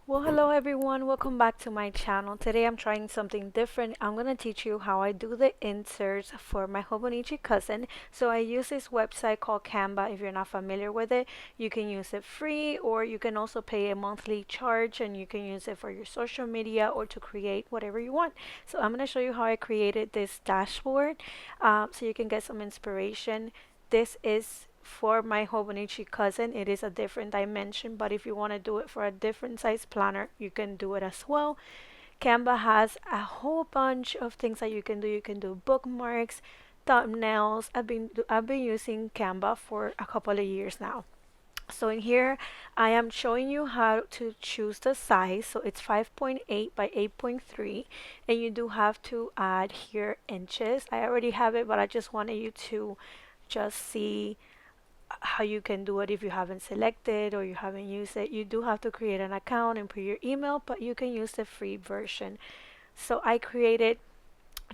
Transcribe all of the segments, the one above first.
Well, hello everyone. Welcome back to my channel. Today I'm trying something different. I'm going to teach you how I do the inserts for my Hobonichi cousin. So I use this website called Canva. If you're not familiar with it, you can use it free or you can also pay a monthly charge and you can use it for your social media or to create whatever you want. So I'm going to show you how I created this dashboard so you can get some inspiration. This is for my Hobonichi cousin. It is a different dimension, but if you want to do it for a different size planner, you can do it as well. Canva has a whole bunch of things that you can do. You can do bookmarks, thumbnails. I've been using Canva for a couple of years now. So in here, I am showing you how to choose the size. So it's 5.8 by 8.3, and you do have to add here inches. I already have it, but I just wanted you to just see how you can do it if you haven't selected or you haven't used it. You do have to create an account and put your email, but you can use the free version. So I created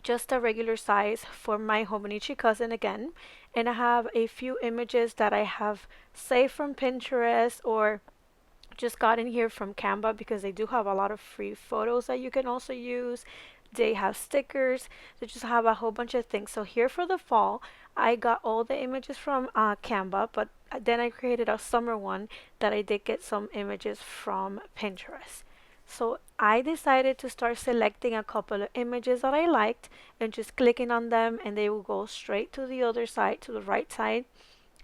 just a regular size for my Hobonichi cousin again, and I have a few images that I have saved from Pinterest or just got in here from Canva because they do have a lot of free photos that you can also use. They have stickers. They just have a whole bunch of things. So here for the fall, I got all the images from Canva, but then I created a summer one that I did get some images from Pinterest. So I decided to start selecting a couple of images that I liked and just clicking on them, and they will go straight to the other side, to the right side.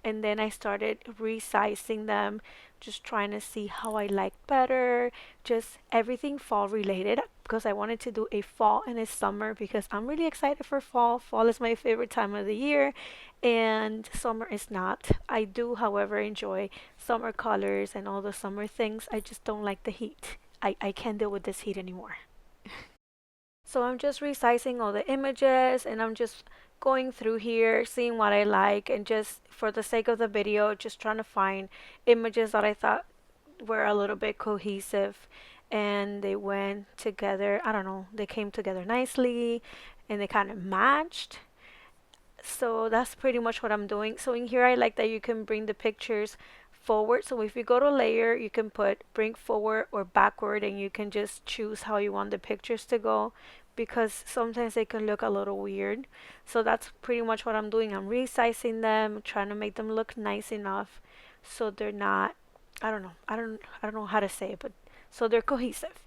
And then I started resizing them, just trying to see how I like better, just everything fall related because I wanted to do a fall and a summer because I'm really excited for fall. Fall is my favorite time of the year and summer is not. I do, however, enjoy summer colors and all the summer things. I just don't like the heat. I can't deal with this heat anymore. So I'm just resizing all the images and I'm just going through here, seeing what I like, and just for the sake of the video, just trying to find images that I thought were a little bit cohesive and they went together. I don't know, they came together nicely and they kind of matched. So that's pretty much what I'm doing. So in here, I like that you can bring the pictures forward. So if you go to layer, you can put bring forward or backward and you can just choose how you want the pictures to go because sometimes they can look a little weird. So that's pretty much what I'm doing. I'm resizing them, trying to make them look nice enough so they're not, I don't know how to say it, but so they're cohesive.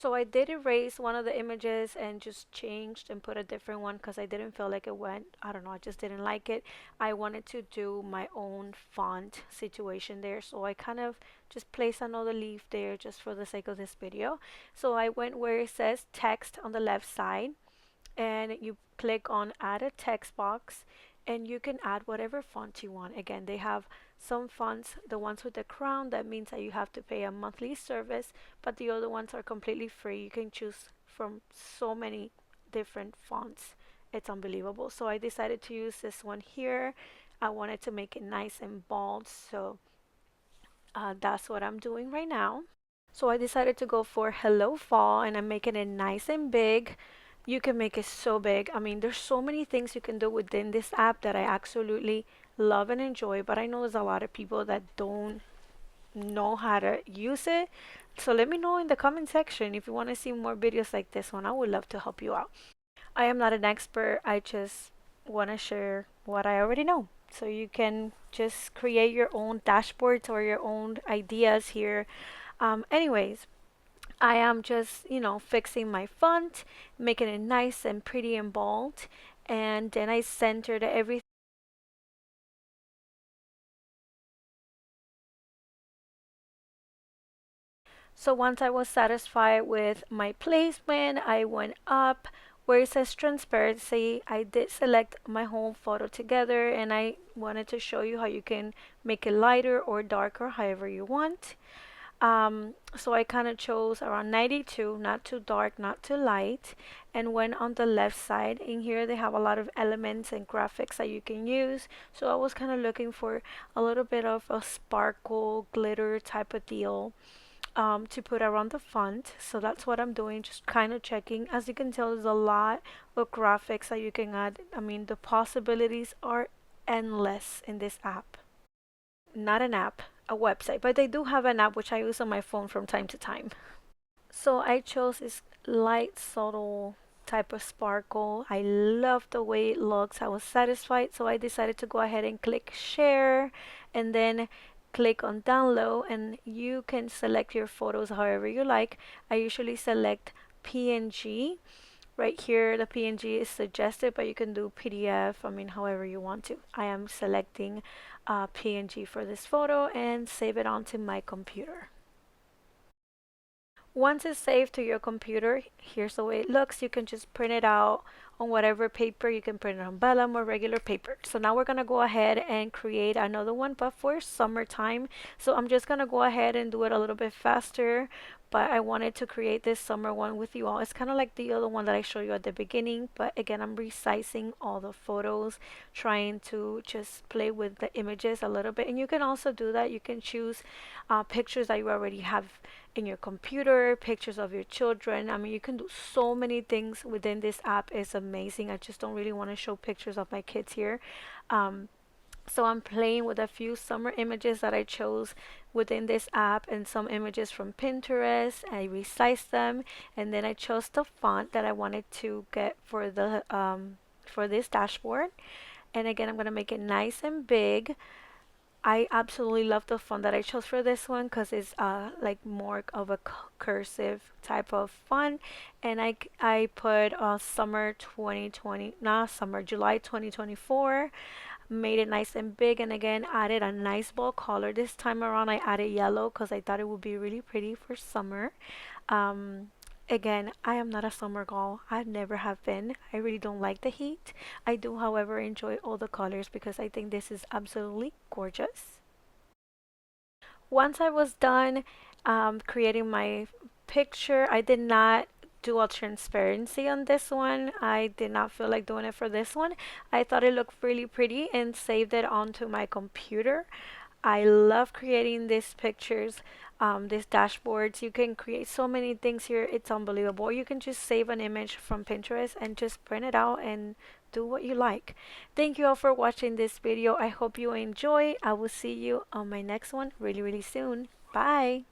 So I did erase one of the images and just changed and put a different one because I didn't feel like it went. I don't know, I just didn't like it. I wanted to do my own font situation there. So I kind of just placed another leaf there just for the sake of this video. So I went where it says text on the left side and you click on add a text box and you can add whatever font you want. Again, they have some fonts, the ones with the crown, that means that you have to pay a monthly service, but the other ones are completely free. You can choose from so many different fonts. It's unbelievable. So I decided to use this one here. I wanted to make it nice and bold, so that's what I'm doing right now. So I decided to go for Hello Fall and I'm making it nice and big. You can make it so big. I mean, there's so many things you can do within this app that I absolutely love and enjoy, but I know there's a lot of people that don't know how to use it. So let me know in the comment section if you want to see more videos like this one. I would love to help you out. I am not an expert. I just want to share what I already know. So you can just create your own dashboards or your own ideas here. Anyways, I am just, fixing my font, making it nice and pretty and bold. And then I centered everything. So once I was satisfied with my placement, I went up where it says transparency. I did select my whole photo together and I wanted to show you how you can make it lighter or darker, however you want. So I kind of chose around 92, not too dark, not too light, and went on the left side. In here they have a lot of elements and graphics that you can use. So I was kind of looking for a little bit of a sparkle, glitter type of deal to put around the font. So that's what I'm doing, just kind of checking. As you can tell, there's a lot of graphics that you can add. I mean, the possibilities are endless in this app. Not an app, a website, but they do have an app which I use on my phone from time to time. So I chose this light, subtle type of sparkle. I love the way it looks. I was satisfied, so I decided to go ahead and click share and then click on download, and you can select your photos however you like. I usually select PNG. Right here, the PNG is suggested, but you can do PDF, I mean, however you want to. I am selecting PNG for this photo and save it onto my computer. Once it's saved to your computer, here's the way it looks. You can just print it out on whatever paper. You can print it on vellum or regular paper. So now we're going to go ahead and create another one, but for summertime. So I'm just going to go ahead and do it a little bit faster, but I wanted to create this summer one with you all. It's kind of like the other one that I showed you at the beginning, but again, I'm resizing all the photos, trying to just play with the images a little bit. And you can also do that. You can choose pictures that you already have in your computer, pictures of your children. I mean, you can do so many things within this app. It's amazing. I just don't really want to show pictures of my kids here. Um, so I'm playing with a few summer images that I chose within this app and some images from Pinterest. I resized them, and then I chose the font that I wanted to get for this dashboard. And again, I'm gonna make it nice and big. I absolutely love the font that I chose for this one because it's like more of a cursive type of font, and I put summer 2020, not summer, July 2024. Made it nice and big, and again added a nice bold color. This time around I added yellow because I thought it would be really pretty for summer. um Again, I am not a summer girl. I never have been. I really don't like the heat. I do, however, enjoy all the colors because I think this is absolutely gorgeous. Once I was done creating my picture, I did not do a transparency on this one. I did not feel like doing it for this one. I thought it looked really pretty and saved it onto my computer. I love creating these pictures, these dashboards. You can create so many things here. It's unbelievable. You can just save an image from Pinterest and just print it out and do what you like. Thank you all for watching this video. I hope you enjoy. I will see you on my next one really, really soon. Bye.